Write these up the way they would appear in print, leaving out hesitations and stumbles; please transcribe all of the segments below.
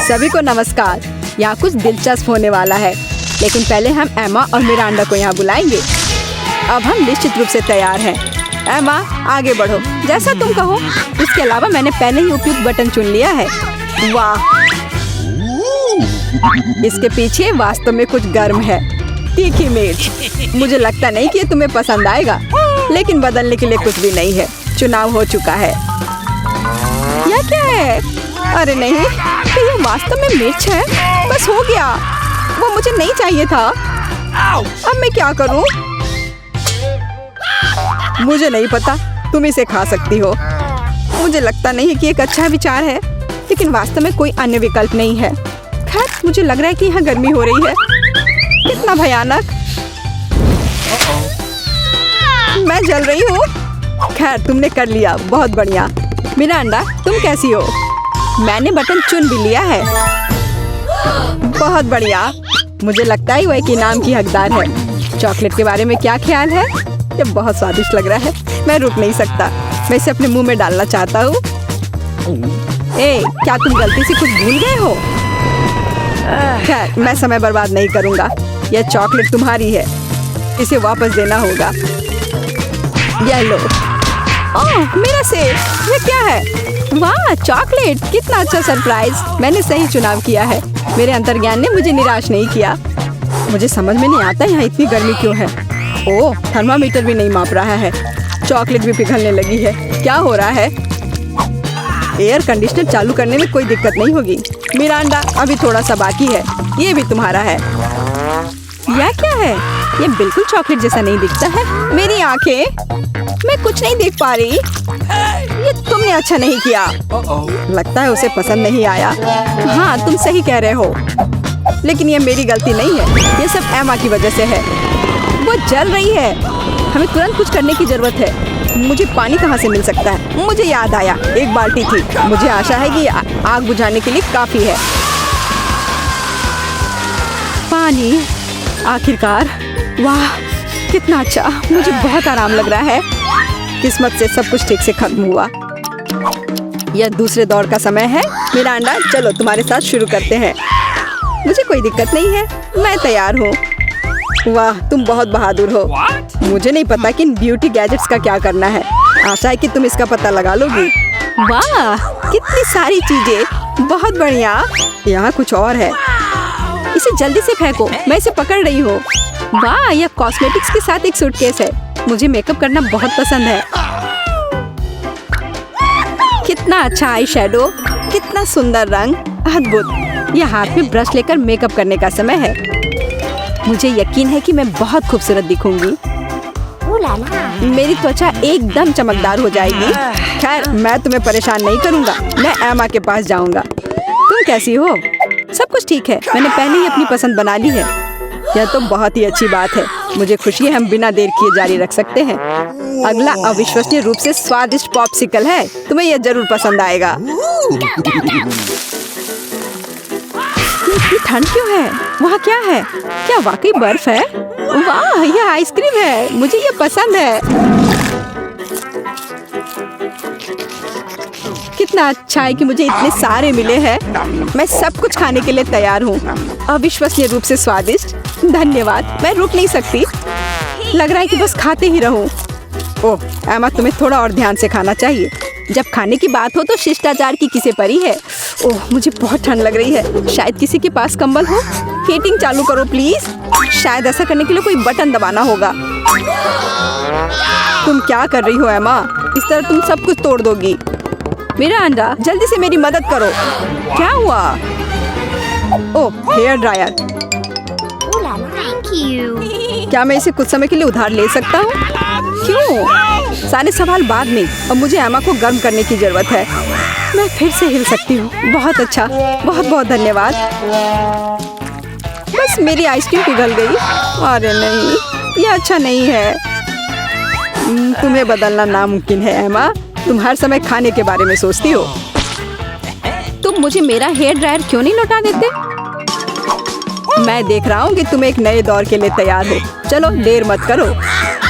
सभी को नमस्कार। यहाँ कुछ दिलचस्प होने वाला है, लेकिन पहले हम एमा और मिरांडा को यहाँ बुलाएंगे। अब हम निश्चित रूप से तैयार हैं। एमा, आगे बढ़ो, जैसा तुम कहो। इसके अलावा मैंने पहले ही उपयुक्त बटन चुन लिया है। वाह, इसके पीछे वास्तव में कुछ गर्म है। तीखी मिर्च। मुझे लगता नहीं कि ये तुम्हें पसंद आएगा, लेकिन बदलने के लिए कुछ भी नहीं है। चुनाव हो चुका है। यह क्या है? अरे नहीं, तो ये वास्तव में मिर्च है। बस हो गया, वो मुझे नहीं चाहिए था। अब मैं क्या करूं? मुझे नहीं पता, तुम इसे खा सकती हो। मुझे लगता नहीं है कि एक अच्छा विचार है, लेकिन वास्तव में कोई अन्य विकल्प नहीं है। खैर, मुझे लग रहा है कि यहाँ गर्मी हो रही है। कितना भयानक। मैं जल रही हूँ। खैर, तुमने कर लिया, बहुत बढ़िया। मिरांडा, तुम कैसी हो? मैंने बटन चुन भी लिया है। बहुत बढ़िया। मुझे लगता है वह एक इनाम की हकदार है। चॉकलेट के बारे में क्या ख्याल है? ये बहुत स्वादिष्ट लग रहा है। मैं रुक नहीं सकता। मैं इसे अपने मुंह में डालना चाहता हूँ। क्या तुम गलती से कुछ भूल गए हो? खैर, मैं समय बर्बाद नहीं करूँगा। यह चॉकलेट तुम्हारी है, इसे वापस देना होगा। यह लो। ओह, मेरा सेब। यह क्या है? वाह, चॉकलेट! कितना अच्छा सरप्राइज। मैंने सही चुनाव किया है। मेरे अंतर्ज्ञान ने मुझे निराश नहीं किया। मुझे समझ में नहीं आता यहाँ इतनी गर्मी क्यों है। ओह, थर्मामीटर भी नहीं माप रहा है। चॉकलेट भी पिघलने लगी है। क्या हो रहा है? एयर कंडीशनर चालू करने में कोई दिक्कत नहीं होगी। मिरांडा, अभी थोड़ा सा बाकी है। ये भी तुम्हारा है। यह क्या है? ये बिल्कुल चॉकलेट जैसा नहीं दिखता है। मेरी आंखें, मैं कुछ नहीं देख पा रही। ये तुमने अच्छा नहीं किया। लगता है उसे पसंद नहीं आया। हाँ, तुम सही कह रहे हो, लेकिन ये मेरी गलती नहीं है। ये सब एमा की वजह से है। वो जल रही है। हमें तुरंत कुछ करने की जरूरत है। मुझे पानी कहाँ से मिल सकता है? मुझे याद आया, एक बाल्टी थी। मुझे आशा है कि आग बुझाने के लिए काफी है। पानी, आखिरकार। वाह, कितना अच्छा। मुझे बहुत आराम लग रहा है। किस्मत से सब कुछ ठीक से खत्म हुआ। यह दूसरे दौर का समय है। मिरांडा, चलो तुम्हारे साथ शुरू करते हैं। मुझे कोई दिक्कत नहीं है, मैं तैयार हूँ। वाह, तुम बहुत बहादुर हो। मुझे नहीं पता कि इन ब्यूटी गैजेट्स का क्या करना है। आशा है कि तुम इसका पता लगा लोगी। वाह, कितनी सारी चीजें। बहुत बढ़िया। यहाँ कुछ और है। इसे जल्दी से फेंको, मैं इसे पकड़ रही हूँ। वाह, यह कॉस्मेटिक्स के साथ एक सूटकेस है। मुझे मेकअप करना बहुत पसंद है। कितना अच्छा आई शैडो, कितना सुंदर रंग, अद्भुत। यह हाथ में ब्रश लेकर मेकअप करने का समय है। मुझे यकीन है कि मैं बहुत खूबसूरत दिखूंगी। मेरी त्वचा एकदम चमकदार हो जाएगी। खैर, मैं तुम्हें परेशान नहीं करूंगा। मैं एमा के पास जाऊंगा। तुम कैसी हो? सब कुछ ठीक है। मैंने पहले ही अपनी पसंद बना ली है। यह तो बहुत ही अच्छी बात है। मुझे खुशी है हम बिना देर किए जारी रख सकते हैं। अगला अविश्वसनीय रूप से स्वादिष्ट पॉप्सिकल है। तुम्हें यह जरूर पसंद आएगा। इतनी ठंड क्यों है? वहाँ क्या है? क्या वाकई बर्फ है? वाह, यह आइसक्रीम है। मुझे यह पसंद है। कितना अच्छा है कि मुझे इतने सारे मिले हैं। मैं सब कुछ खाने के लिए तैयार हूँ। अविश्वसनीय रूप से स्वादिष्ट। धन्यवाद, मैं रुक नहीं सकती। लग रहा है कि बस खाते ही रहूं। ओह एमा, तुम्हें थोड़ा और ध्यान से खाना चाहिए। जब खाने की बात हो तो शिष्टाचार की किसे परी है। ओह, मुझे बहुत ठंड लग रही है। शायद किसी के पास कंबल हो। हीटिंग चालू करो प्लीज। शायद ऐसा करने के लिए कोई बटन दबाना होगा। तुम क्या कर रही हो एमा? इस तरह तुम सब कुछ तोड़ दोगी। मिरांडा, जल्दी से मेरी मदद करो। क्या हुआ? ओह, हेयर ड्रायर। क्या मैं इसे कुछ समय के लिए उधार ले सकता हूँ? क्यों? सारे सवाल बाद में। अब मुझे एमा को गर्म करने की जरूरत है। मैं फिर से हिल सकती हूँ। बहुत अच्छा, बहुत बहुत धन्यवाद। बस मेरी आइसक्रीम पिघल गई। अरे नहीं, यह अच्छा नहीं है। तुम्हें बदलना नामुमकिन है एमा। तुम हर समय खाने के बारे में सोचती हो। तुम मुझे मेरा हेयर ड्रायर क्यों नहीं लौटा देते? मैं देख रहा हूँ कि तुम एक नए दौर के लिए तैयार हो। चलो देर मत करो।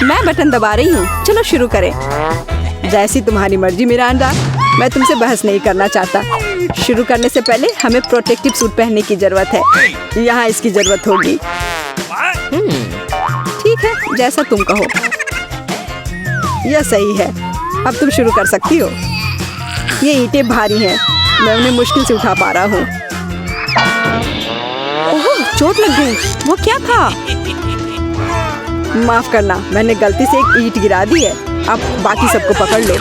मैं बटन दबा रही हूँ। चलो शुरू करें। जैसी तुम्हारी मर्जी मिरांडा। मैं तुमसे बहस नहीं करना चाहता। शुरू करने से पहले हमें प्रोटेक्टिव सूट पहनने की जरूरत है। यहाँ इसकी जरूरत होगी। ठीक है, जैसा तुम कहो। यह सही है। अब तुम शुरू कर सकती हो। ये ईंटें भारी हैं, मैं उन्हें मुश्किल से उठा पा रहा हूँ। ओह, चोट लग गई। वो क्या था? माफ करना, मैंने गलती से एक ईंट गिरा दी है। अब बाकी सबको पकड़ लो।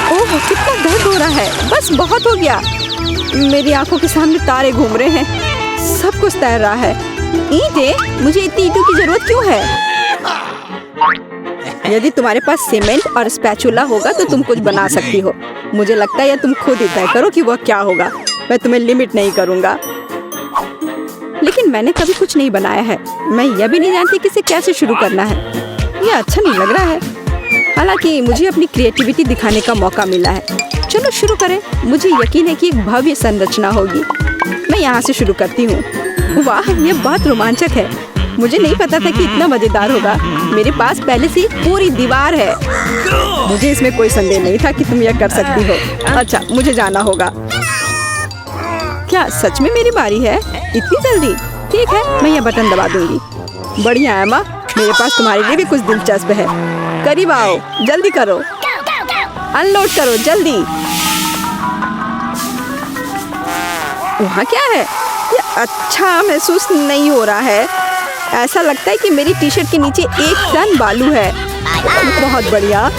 ओह, कितना दर्द हो रहा है। बस बहुत हो गया। मेरी आंखों के सामने तारे घूम रहे हैं। सब कुछ तैर रहा है। ईंटें? मुझे इतनी ईंटों की जरूरत क्यों है? यदि तुम्हारे पास सीमेंट और स्पैचुला होगा तो तुम कुछ बना सकती हो। मुझे लगता है या तुम खुद ही तय करो कि वह क्या होगा। मैं तुम्हें लिमिट नहीं करूँगा। लेकिन मैंने कभी कुछ नहीं बनाया है। मैं यह भी नहीं जानती कि इसे कैसे शुरू करना है। यह अच्छा नहीं लग रहा है। हालांकि मुझे अपनी क्रिएटिविटी दिखाने का मौका मिला है। चलो शुरू करें। मुझे यकीन है कि एक भव्य संरचना होगी। मैं यहाँ से शुरू करती हूँ। वाह, यह बहुत रोमांचक है। मुझे नहीं पता था कि इतना मजेदार होगा। मेरे पास पहले से पूरी दीवार है। मुझे इसमें कोई संदेह नहीं था कि तुम यह कर सकती हो। अच्छा, मुझे जाना होगा। क्या सच में मेरी बारी है? इतनी जल्दी? ठीक है, मैं यह बटन दबा दूंगी। बढ़िया एमा, मेरे पास तुम्हारे लिए भी कुछ दिलचस्प है। करीब आओ, जल्दी करो। अनलोड करो जल्दी। वहाँ क्या है? यह अच्छा महसूस नहीं हो रहा है। ऐसा लगता है कि मेरी टी शर्ट के नीचे 1 टन बालू है। बहुत बढ़िया।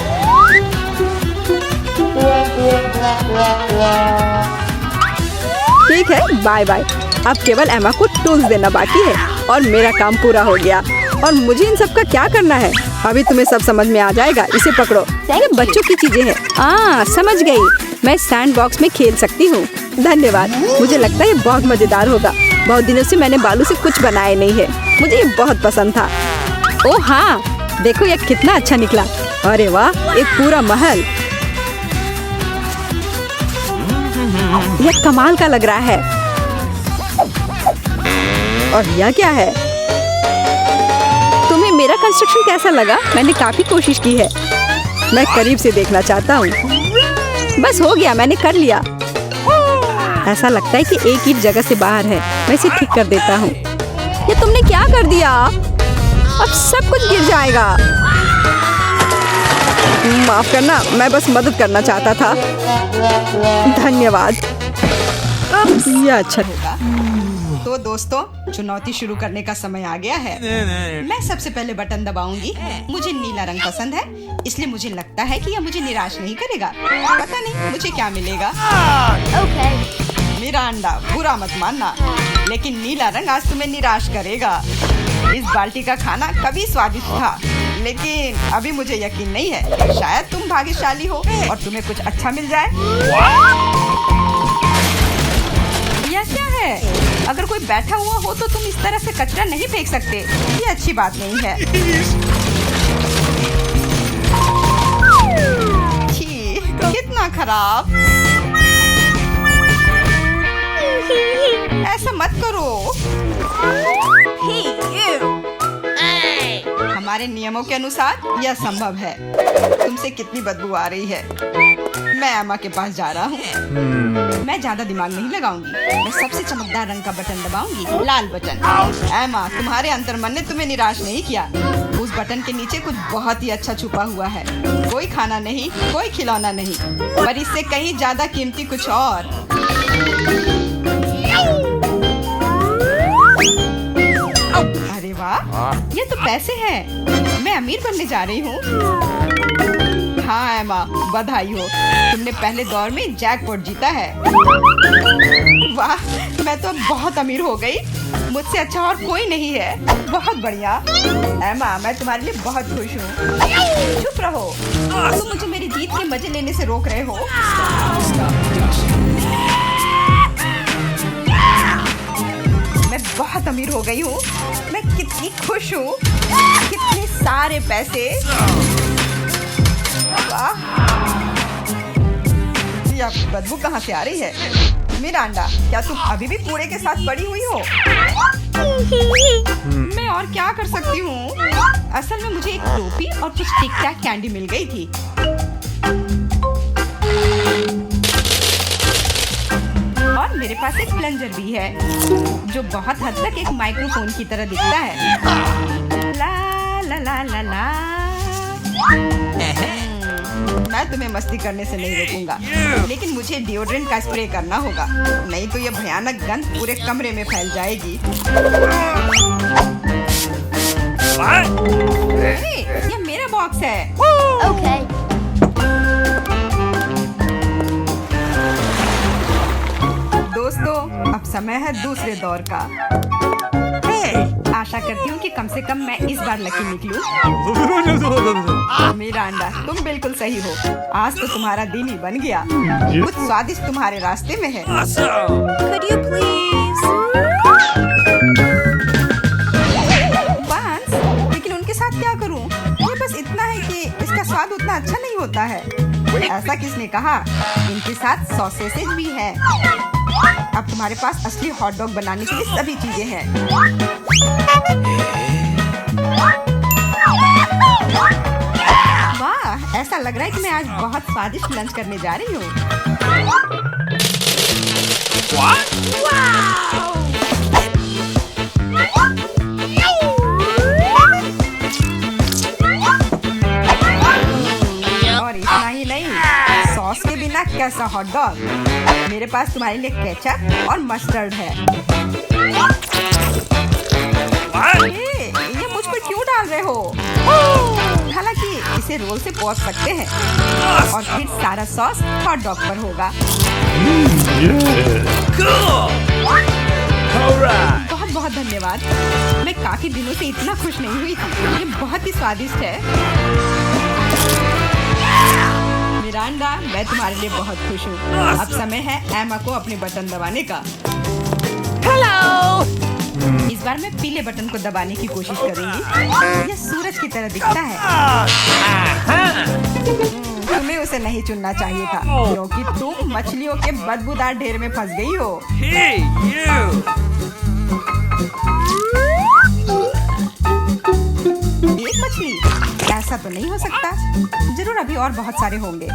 ठीक है, बाय बाय। अब केवल एमा को टूल्स देना बाकी है और मेरा काम पूरा हो गया। और मुझे इन सब का क्या करना है? अभी तुम्हें सब समझ में आ जाएगा। इसे पकड़ो। ये बच्चों की चीजें हैं। समझ गई। मैं सैंड बॉक्स में खेल सकती हूँ। धन्यवाद। मुझे लगता है ये बहुत मजेदार होगा। बहुत दिनों से मैंने बालू से कुछ बनाया नहीं है। मुझे ये बहुत पसंद था। ओह हाँ, देखो ये कितना अच्छा निकला। अरे वाह, एक पूरा महल। यह कमाल का लग रहा है। और यह क्या है? तुम्हें मेरा कंस्ट्रक्शन कैसा लगा? मैंने काफी कोशिश की है। मैं करीब से देखना चाहता हूँ। बस हो गया, मैंने कर लिया। ऐसा लगता है कि एक ईंट जगह से बाहर है। मैं इसे ठीक कर देता हूँ। ये तुमने क्या कर दिया? अब सब कुछ गिर जाएगा। माफ करना, मैं बस मदद करना चाहता था। धन्यवाद। अब यह अच्छा होगा। तो दोस्तों, चुनौती शुरू करने का समय आ गया है। मैं सबसे पहले बटन दबाऊंगी। मुझे नीला रंग पसंद है, इसलिए मुझे लगता है कि यह मुझे निराश नहीं करेगा। पता नहीं मुझे क्या मिलेगा। मेरा अंडा, बुरा मत मानना, लेकिन नीला रंग आज तुम्हें निराश करेगा। इस बाल्टी का खाना कभी स्वादिष्ट था, लेकिन अभी मुझे यकीन नहीं है। शायद तुम भाग्यशाली हो और तुम्हें कुछ अच्छा मिल जाए। यह क्या है? अगर कोई बैठा हुआ हो तो तुम इस तरह से कचरा नहीं फेंक सकते। ये अच्छी बात नहीं है। छी, कितना खराब। ऐसा मत करो। हमारे नियमों के अनुसार यह संभव है। तुमसे कितनी बदबू आ रही है। मैं एमा के पास जा रहा हूँ। मैं ज्यादा दिमाग नहीं लगाऊंगी। मैं सबसे चमकदार रंग का बटन दबाऊंगी, लाल बटन। एमा, तुम्हारे अंतर्मन ने तुम्हें निराश नहीं किया। उस बटन के नीचे कुछ बहुत ही अच्छा छुपा हुआ है। कोई खाना नहीं, कोई खिलौना नहीं, पर इससे कहीं ज्यादा कीमती कुछ और। अरे वाह, ये तो पैसे हैं। मैं अमीर बनने जा रही हूँ। हाँ एमा, बधाई हो। तुमने पहले दौर में जैकपॉट जीता है। वाह, मैं तो बहुत अमीर हो गई। मुझसे अच्छा और कोई नहीं है। बहुत बढ़िया एमा, मैं तुम्हारे लिए बहुत खुश हूँ। चुप रहो, तुम मुझे मेरी जीत के मजे लेने से रोक रहे हो। मैं बहुत अमीर हो गई हूँ। मैं कितनी खुश हूँ। कितने सारे पैसे। वाह, यह बदबू कहाँ से आ रही है? मिरांडा, क्या तुम अभी भी कूड़े के साथ पड़ी हुई हो? मैं और क्या कर सकती हूँ? असल में मुझे एक टोपी और कुछ टिक टैक कैंडी मिल गई थी। मेरे पास एक प्लंजर भी है जो बहुत हद तक एक माइक्रोफोन की तरह दिखता है। ला ला ला ला ला। मैं तुम्हें मस्ती करने से नहीं रोकूंगा, लेकिन मुझे डिओड्रेंट का स्प्रे करना होगा, नहीं तो यह भयानक गंध पूरे कमरे में फैल जाएगी। ये मेरा बॉक्स है। Okay. दोस्तों, अब समय है दूसरे दौर का। आशा करती हूँ कि कम से कम मैं इस बार लकी निकलूं। मिरांडा, तुम बिल्कुल सही हो। आज तो तुम्हारा दिन ही बन गया। कुछ स्वादिष्ट तुम्हारे रास्ते में है। Could you please? बांस, लेकिन उनके साथ क्या करूँ? ये बस इतना है कि इसका स्वाद उतना अच्छा नहीं होता है। ऐसा किसने कहा? इनके साथ सॉसेज भी हैं। अब तुम्हारे पास असली हॉट डॉग बनाने के लिए सभी चीजें हैं। वाह, ऐसा लग रहा है कि मैं आज बहुत स्वादिष्ट लंच करने जा रही हूँ। और इतना ही नहीं, सॉस के बिना कैसा हॉट डॉग। मेरे पास तुम्हारे लिए केचप और मस्टर्ड है। ये मुझ पर क्यों डाल रहे हो? हालांकि इसे रोल से पोंछ सकते हैं और फिर सारा सॉस हॉट डॉग पर होगा। बहुत बहुत धन्यवाद। मैं काफी दिनों से इतना खुश नहीं हुई थी। ये बहुत ही स्वादिष्ट है। मिरांडा, मैं तुम्हारे लिए बहुत खुश हूँ। अब समय है एमा को अपने बटन दबाने का। इस बार मैं पीले बटन को दबाने की कोशिश करूंगी। यह सूरज की तरह दिखता है। तुम्हें उसे नहीं चुनना चाहिए था, क्योंकि तुम मछलियों के बदबूदार ढेर में फंस गई हो। एक मछली? ऐसा तो नहीं हो सकता। जरूर अभी और बहुत सारे होंगे।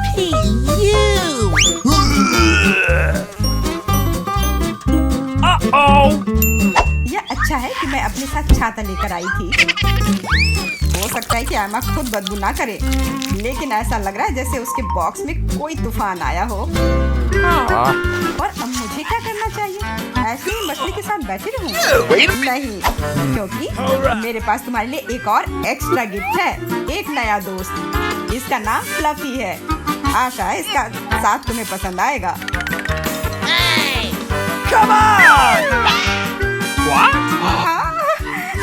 यह अच्छा है कि मैं अपने साथ छाता लेकर आई थी। हो सकता है कि एमा खुद बदबू ना करे, लेकिन ऐसा लग रहा है जैसे उसके बॉक्स में कोई तूफान आया हो। और अब मुझे क्या करना चाहिए? ऐसे ही मछली के साथ बैठे रहूं? नहीं, क्योंकि मेरे पास तुम्हारे लिए एक और एक्स्ट्रा गिफ्ट है। एक नया दोस्त। इसका नाम फ्लफी है। आशा है इसका साथ तुम्हें पसंद आएगा। Come on! What?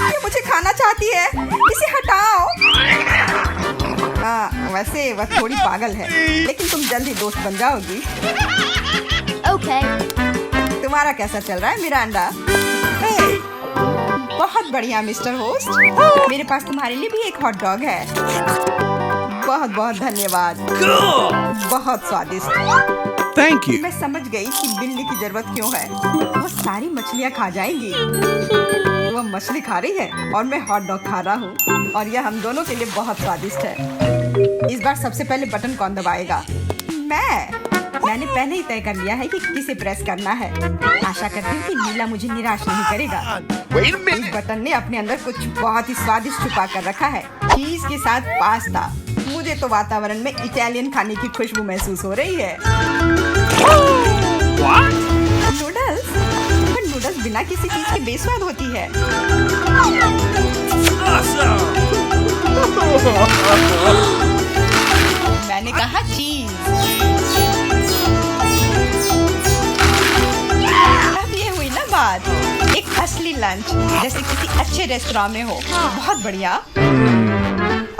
ये मुझे खाना चाहती है। इसे हटाओ। हाँ, वैसे वह थोड़ी पागल है, लेकिन तुम जल्दी दोस्त बन जाओगी। Okay. तुम्हारा कैसा चल रहा है मिरांडा? बहुत बढ़िया मिस्टर होस्ट। मेरे पास तुम्हारे लिए भी एक हॉट डॉग है। बहुत बहुत धन्यवाद। बहुत स्वादिष्ट। Thank you. मैं समझ गई कि बिल्ली की जरूरत क्यों है। वो सारी मछलियाँ खा जाएंगी। वो मछली खा रही है और मैं हॉट डॉग खा रहा हूँ, और यह हम दोनों के लिए बहुत स्वादिष्ट है। इस बार सबसे पहले बटन कौन दबाएगा? मैंने पहले ही तय कर लिया है कि किसे प्रेस करना है। आशा करती हूँ कि नीला मुझे निराश नहीं करेगा। इस बटन ने अपने अंदर कुछ बहुत ही स्वादिष्ट छुपा कर रखा है। चीज के साथ पास्ता। मुझे तो वातावरण में इटालियन खाने की खुशबू महसूस हो रही है। नूडल्स? पर नूडल्स बिना किसी चीज के बेस्वाद होती है। मैंने कहा चीज। अब ये हुई ना बात। एक असली लंच जैसे किसी अच्छे रेस्टोरेंट में हो। बहुत बढ़िया।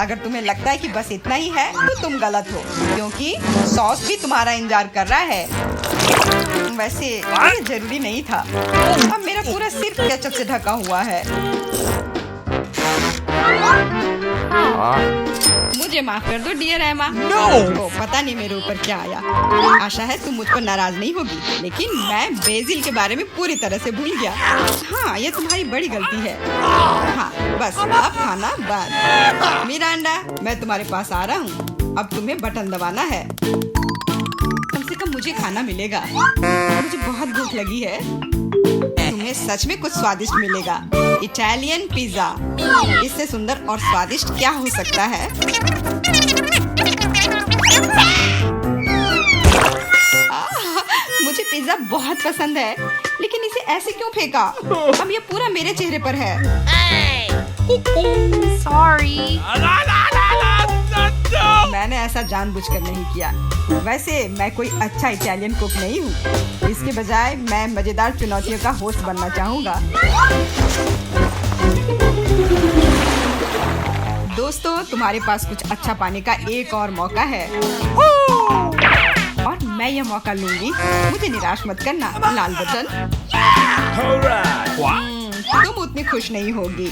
अगर तुम्हें लगता है कि बस इतना ही है तो तुम गलत हो, क्योंकि सॉस भी तुम्हारा इंतजार कर रहा है। वैसे ये जरूरी नहीं था। अब मेरा पूरा सिर केचप से ढका हुआ है। मुझे माफ कर दो डियर एमा। तो पता नहीं मेरे ऊपर क्या आया। आशा है तुम मुझ पर नाराज नहीं होगी, लेकिन मैं बेसिल के बारे में पूरी तरह से भूल गया। हाँ, ये तुम्हारी बड़ी गलती है। हाँ, बस अब खाना बंद। मिरांडा, मैं तुम्हारे पास आ रहा हूँ। अब तुम्हें बटन दबाना है। कम से कम मुझे खाना मिलेगा। मुझे बहुत भूख लगी है। तुम्हें सच में कुछ स्वादिष्ट मिलेगा। इटालियन पिज्जा, इससे सुंदर और स्वादिष्ट क्या हो सकता है? मुझे पिज्जा बहुत पसंद है, लेकिन इसे ऐसे क्यों फेंका? अब ये पूरा मेरे चेहरे पर है। Sorry. मैंने ऐसा जानबूझकर नहीं किया। वैसे मैं कोई अच्छा इटालियन कुक नहीं हूँ। इसके बजाय मैं मजेदार चुनौतियों का होस्ट बनना चाहूँगा। दोस्तों, तुम्हारे पास कुछ अच्छा पाने का एक और मौका है और मैं यह मौका लूंगी। मुझे निराश मत करना, लाल बटन। तुम उतनी खुश नहीं होगी।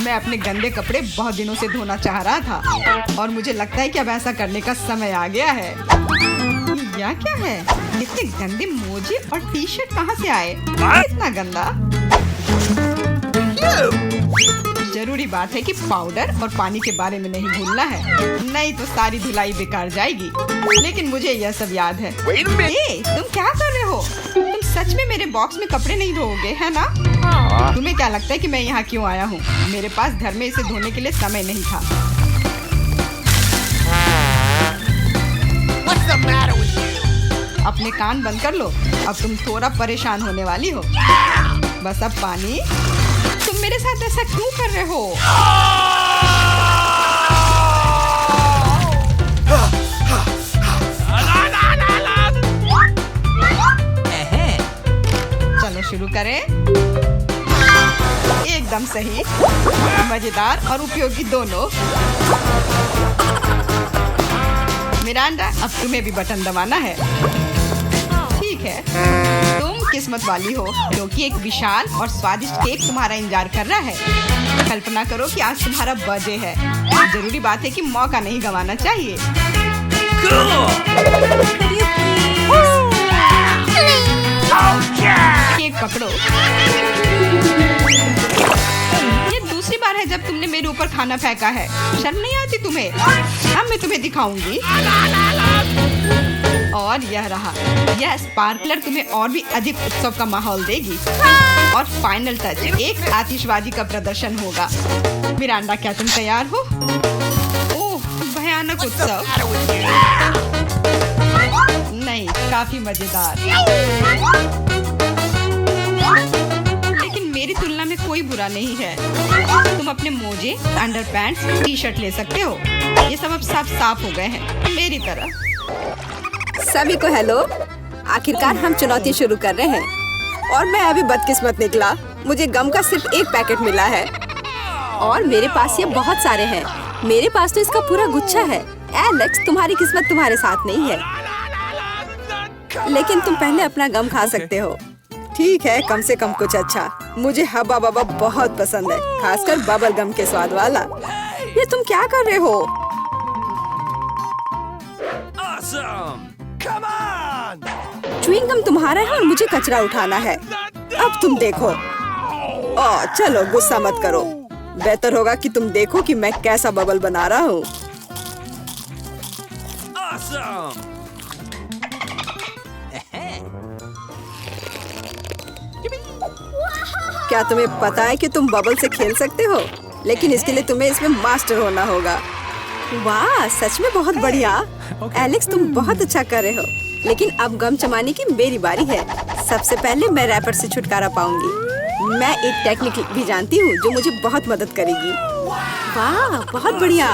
मैं अपने गंदे कपड़े बहुत दिनों से धोना चाह रहा था और मुझे लगता है कि अब ऐसा करने का समय आ गया है। यह क्या है? इतने गंदे मोजे और टी शर्ट कहाँ से आए? इतना गंदा। जरूरी बात है कि पाउडर और पानी के बारे में नहीं भूलना है, नहीं तो सारी धुलाई बेकार जाएगी। लेकिन मुझे यह सब याद है। तुम क्या कर रहे हो? तुम सच में मेरे बॉक्स में कपड़े नहीं धोओगे, है ना? तुम्हें क्या लगता है कि मैं यहाँ क्यों आया हूँ? मेरे पास घर में इसे धोने के लिए समय नहीं था। अपने कान बंद कर लो। अब तुम थोड़ा परेशान होने वाली हो। बस अब पानी। तुम मेरे साथ ऐसा क्यों कर रहे हो? चलो शुरू करें। एकदम सही, मजेदार और उपयोगी दोनों। मिरांडा, अब तुम्हें भी बटन दबाना है। ठीक है, तुम किस्मत वाली हो क्योंकि एक विशाल और स्वादिष्ट केक तुम्हारा इंतजार कर रहा है। कल्पना करो कि आज तुम्हारा बर्थडे है। जरूरी बात है कि मौका नहीं गंवाना चाहिए। केक पकड़ो। ये दूसरी बार है जब तुमने मेरे ऊपर खाना फेंका है। शर्म नहीं आती तुम्हें? अब मैं तुम्हें दिखाऊंगी। और यह रहा, यह स्पार्कलर तुम्हें और भी अधिक उत्सव का माहौल देगी। और फाइनल टच, एक आतिशबाजी का प्रदर्शन होगा। मिरांडा, क्या तुम तैयार हो? ओह, भयानक उत्सव। नहीं, काफी मजेदार। लेकिन मेरी तुलना में कोई बुरा नहीं है। तुम अपने मोजे, अंडरपैंट्स, टी शर्ट ले सकते हो। ये सब अब सब साफ हो गए हैं, मेरी तरह। सभी को हेलो। आखिरकार हम चुनौती शुरू कर रहे हैं और मैं अभी बदकिस्मत निकला। मुझे गम का सिर्फ एक पैकेट मिला है और मेरे पास ये बहुत सारे हैं। मेरे पास तो इसका पूरा गुच्छा है। एलेक्स, तुम्हारी किस्मत तुम्हारे साथ नहीं है, लेकिन तुम पहले अपना गम खा सकते हो। ठीक है, कम से कम कुछ अच्छा। मुझे हब्बा बब्बा बहुत पसंद है, खासकर बबल गम के स्वाद वाला। ये तुम क्या कर रहे हो? च्युइंग गम तुम्हारा है और मुझे कचरा उठाना है। अब तुम देखो। चलो गुस्सा मत करो। बेहतर होगा कि तुम देखो कि मैं कैसा बबल बना रहा हूँ। क्या तुम्हें पता है कि तुम बबल से खेल सकते हो? लेकिन इसके लिए तुम्हें इसमें मास्टर होना होगा। वाह, सच में बहुत बढ़िया। एलेक्स, तुम बहुत अच्छा कर रहे हो। लेकिन अब गम चबाने की मेरी बारी है। सबसे पहले मैं रैपर से छुटकारा पाऊंगी। मैं एक टेक्निक भी जानती हूँ जो मुझे बहुत मदद करेगी। वाह, बहुत बढ़िया।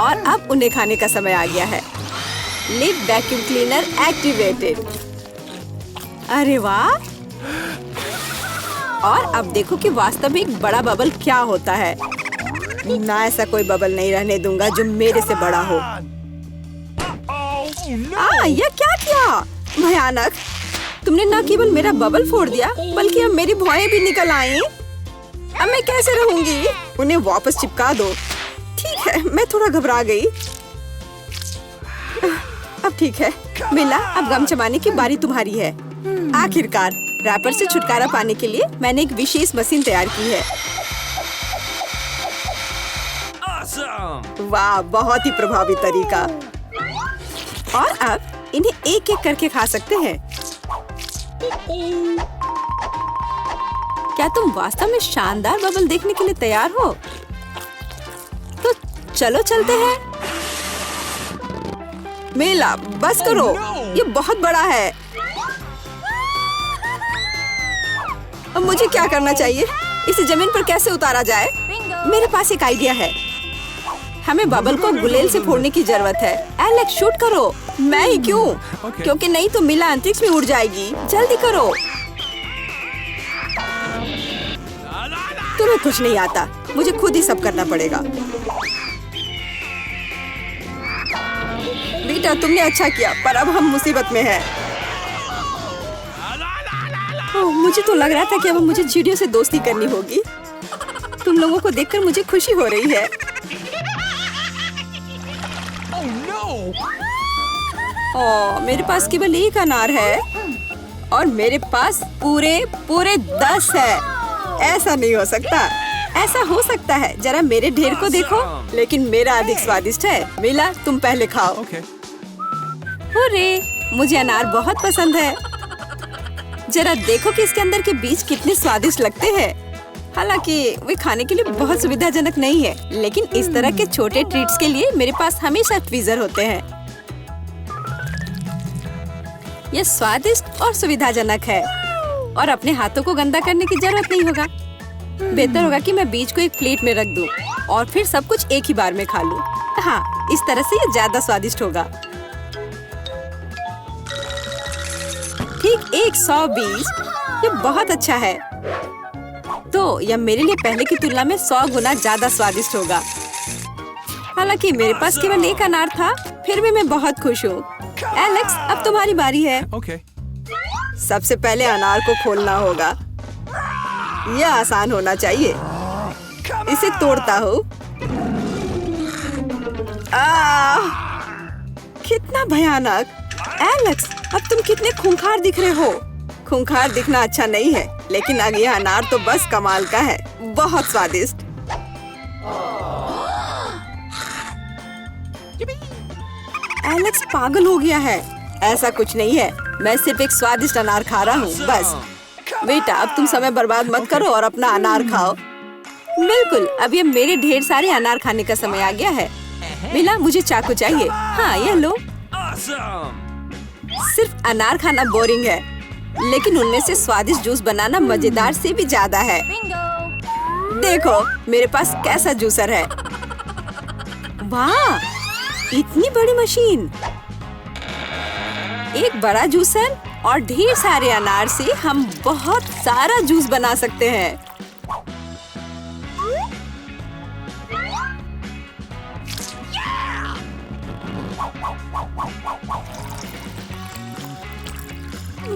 और अब उन्हें खाने का समय आ गया है। Lip vacuum cleaner activated. अरे वाह। और अब देखो कि वास्तव में एक बड़ा बबल क्या होता है। ना, ऐसा कोई बबल नहीं रहने दूंगा जो मेरे से बड़ा हो। यह क्या किया? भयानक। तुमने न केवल मेरा बबल फोड़ दिया, बल्कि अब मेरी भौएं भी निकल आई। अब मैं कैसे रहूंगी? उन्हें वापस चिपका दो। ठीक है, मैं थोड़ा घबरा गई। अब ठीक है। मिला, अब गम चबाने की बारी तुम्हारी है। आखिरकार रैपर से छुटकारा पाने के लिए मैंने एक विशेष मशीन तैयार की है। वाह, बहुत ही प्रभावी तरीका। और अब इन्हें एक एक करके खा सकते हैं। क्या तुम वास्तव में शानदार बबल देखने के लिए तैयार हो? तो चलो चलते हैं। मेला बस करो, ये बहुत बड़ा है। अब मुझे क्या करना चाहिए? इसे जमीन पर कैसे उतारा जाए? मेरे पास एक आइडिया है। हमें बबल को गुलेल से फोड़ने की जरूरत है। एलेक्स शूट करो। मैं ही क्यों? क्योंकि नहीं तो मिला अंतरिक्ष में उड़ जाएगी। जल्दी करो। तुम्हें कुछ नहीं आता, मुझे खुद ही सब करना पड़ेगा। बेटा तुमने अच्छा किया, पर अब हम मुसीबत में हैं। ओह, मुझे तो लग रहा था कि अब मुझे चिड़ियों से दोस्ती करनी होगी। तुम लोगों को देखकर मुझे खुशी हो रही है। ओह, मेरे पास केवल एक अनार है और मेरे पास पूरे 10 है। ऐसा नहीं हो सकता। ऐसा हो सकता है। जरा मेरे ढेर को देखो, लेकिन मेरा अधिक स्वादिष्ट है। मिला, तुम पहले खाओ। अरे, मुझे अनार बहुत पसंद है। जरा देखो कि इसके अंदर के बीज कितने स्वादिष्ट लगते हैं। हालांकि वे खाने के लिए बहुत सुविधाजनक नहीं है, लेकिन इस तरह के छोटे ट्रीट्स के लिए मेरे पास हमेशा ट्वीजर होते हैं। यह स्वादिष्ट और सुविधाजनक है और अपने हाथों को गंदा करने की जरूरत नहीं होगा। बेहतर होगा कि मैं बीज को एक प्लेट में रख दूं और फिर सब कुछ एक ही बार में खा लूं। हाँ, इस तरह से यह ज्यादा स्वादिष्ट होगा। ठीक 100 बीज, ये बहुत अच्छा है। तो यह मेरे लिए पहले की तुलना में 100 गुना ज्यादा स्वादिष्ट होगा। हालांकि मेरे पास केवल एक अनार था, फिर भी मैं बहुत खुश हूँ। एलेक्स, अब तुम्हारी बारी है। सबसे पहले अनार को खोलना होगा। यह आसान होना चाहिए। इसे तोड़ता हूँ। कितना भयानक! एलेक्स, अब तुम कितने खूंखार दिख रहे हो। खूंखार दिखना अच्छा नहीं है, लेकिन अब यह अनार तो बस कमाल का है। बहुत स्वादिष्ट। एलेक्स पागल हो गया है। ऐसा कुछ नहीं है, मैं सिर्फ एक स्वादिष्ट अनार खा रहा हूँ बस। बेटा, अब तुम समय बर्बाद मत करो और अपना अनार खाओ। बिल्कुल, अब ये मेरे ढेर सारे अनार खाने का समय आ गया है। मिला, मुझे चाकू चाहिए। हाँ, ये लो। सिर्फ अनार खाना बोरिंग है, लेकिन उनमें से स्वादिष्ट जूस बनाना मजेदार से भी ज्यादा है। देखो मेरे पास कैसा जूसर है। वाह, इतनी बड़ी मशीन। एक बड़ा जूसर और ढेर सारे अनार से हम बहुत सारा जूस बना सकते हैं।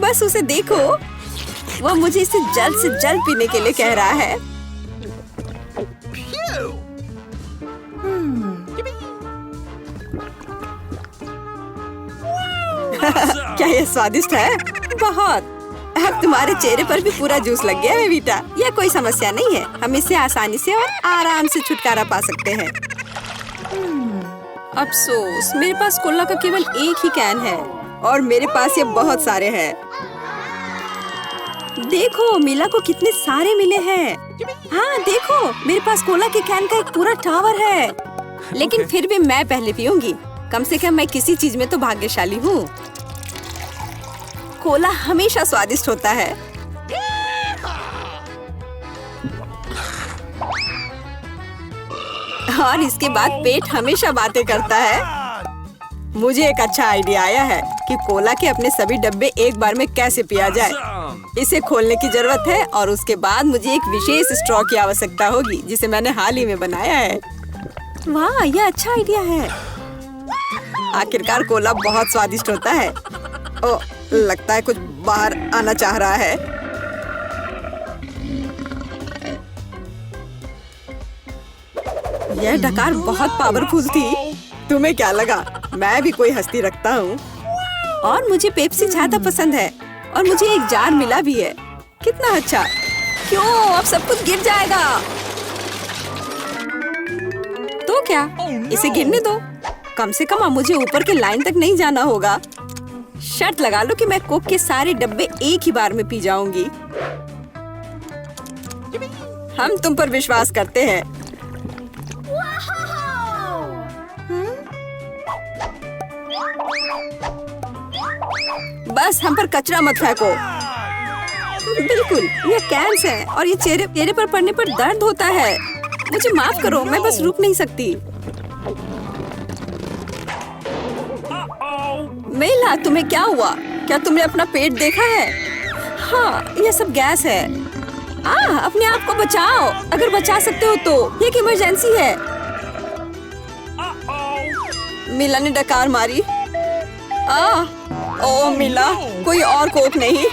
बस उसे देखो, वो मुझे इसे जल्द से जल्द पीने के लिए कह रहा है। क्या ये स्वादिष्ट है? बहुत। अब तुम्हारे चेहरे पर भी पूरा जूस लग गया है बेटा। यह कोई समस्या नहीं है, हम इससे आसानी से और आराम से छुटकारा पा सकते हैं। अफसोस, मेरे पास कोला का केवल एक ही कैन है और मेरे पास ये बहुत सारे हैं। देखो मिला को कितने सारे मिले हैं। हाँ देखो, मेरे पास कोला के कैन का एक पूरा टावर है। लेकिन फिर भी मैं पहले पीऊंगी। कम से कम मैं किसी चीज में तो भाग्यशाली हूँ। कोला हमेशा स्वादिष्ट होता है। और इसके बाद पेट हमेशा बातें करता है। मुझे एक अच्छा आइडिया आया है कि कोला के अपने सभी डब्बे एक बार में कैसे पिया जाए। इसे खोलने की जरूरत है और उसके बाद मुझे एक विशेष स्ट्रॉ की आवश्यकता होगी, जिसे मैंने हाल ही में बनाया है। वाह, यह अच्छा आइडिया है। आखिरकार कोला बहुत स्वादिष्ट होता है। ओ, लगता है कुछ बाहर आना चाह रहा है। यह डकार बहुत पावरफुल थी। तुम्हें क्या लगा मैं भी कोई हस्ती रखता हूँ? और मुझे पेप्सी ज्यादा पसंद है और मुझे एक जार मिला भी है। कितना अच्छा। क्यों, अब सब कुछ गिर जाएगा। तो क्या, इसे गिरने दो। कम से कम अब मुझे ऊपर के लाइन तक नहीं जाना होगा। शर्त लगा लो कि मैं कोक के सारे डब्बे एक ही बार में पी जाऊंगी। हम तुम पर विश्वास करते हैं। बस हम पर कचरा मत फेंको। बिल्कुल, ये कैंस है और ये चेहरे पर पड़ने पर दर्द होता है। मुझे माफ करो, मैं बस रुक नहीं सकती। मेला, तुम्हें क्या हुआ? क्या तुमने अपना पेट देखा है? हाँ, ये सब गैस है। अपने आप को बचाओ, अगर बचा सकते हो तो। ये एक इमरजेंसी है। मिला ने डकार मारी। ओ मिला, कोई और कोक नहीं।